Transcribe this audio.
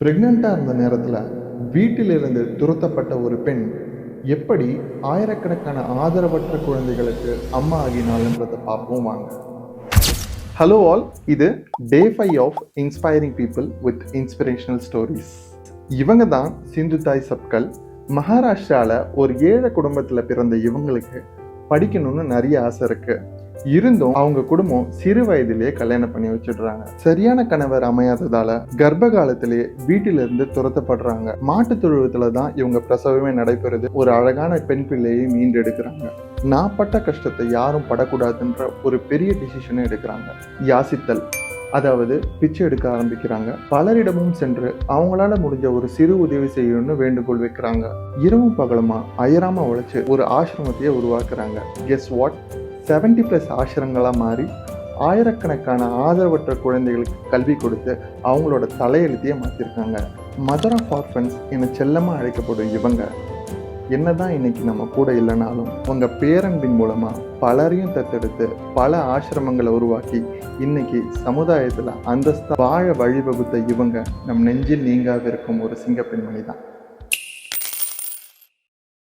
பிரெக்னெண்ட்டாக இருந்த நேரத்தில் வீட்டிலிருந்து துரத்தப்பட்ட ஒரு பெண் எப்படி ஆயிரக்கணக்கான ஆதரவற்ற குழந்தைகளுக்கு அம்மா ஆகினாள்ன்றதை பார்ப்போம் வாங்க. ஹலோ ஆல், இது day 5 of inspiring people with inspirational stories. இவங்க தான் சிந்து தாய் சப்கல். மகாராஷ்டிராவில் ஒரு ஏழை குடும்பத்தில் பிறந்த இவங்களுக்கு படிக்கணும்னு நிறைய ஆசை இருக்கு. இருந்தும் அவங்க குடும்பம் சிறு வயதிலேயே கல்யாணம் பண்ணி வச்சிடுறாங்க. சரியான கணவர் அமையாததால கர்ப்ப காலத்திலேயே வீட்டிலிருந்து துரத்தப்படுறாங்க. மாட்டு தொழுவத்துல தான் இவங்க பிரசவமே நடைபெறுது. ஒரு அழகான பெண் பிள்ளையை மீண்டெடுக்கிறாங்க. நான் பட்ட கஷ்டத்தை யாரும் படக்கூடாதுன்ற ஒரு பெரிய டிசிஷனை எடுக்கிறாங்க. யாசித்தல், அதாவது பிச்சை எடுக்க ஆரம்பிக்கிறாங்க. பலரிடமும் சென்று அவங்களால முடிஞ்ச ஒரு சிறு உதவி செய்யணும்னு வேண்டுகோள் வைக்கிறாங்க. இரவும் பகலுமா அயராம உழைச்சு ஒரு ஆசிரமத்தையே உருவாக்குறாங்க. Guess what? 70+ ஆசிரமங்களாக மாறி ஆயிரக்கணக்கான ஆதரவற்ற குழந்தைகளுக்கு கல்வி கொடுத்து அவங்களோட தலையெழுத்தையே மாற்றிருக்காங்க. மதர் ஆஃப் ஆர்ஃபன்ஸ் என செல்லமாக அழைக்கப்படும் இவங்க என்னதான் இன்னைக்கு நம்ம கூட இல்லைனாலும் உங்கள் பேரன்பின் மூலமாக பலரையும் தத்தெடுத்து பல ஆசிரமங்களை உருவாக்கி இன்னைக்கு சமுதாயத்தில் அந்தஸ்து வாழ வழிவகுத்த இவங்க நம் நெஞ்சில் நீங்காவிருக்கும் ஒரு சிங்க பெண்மணி தான்.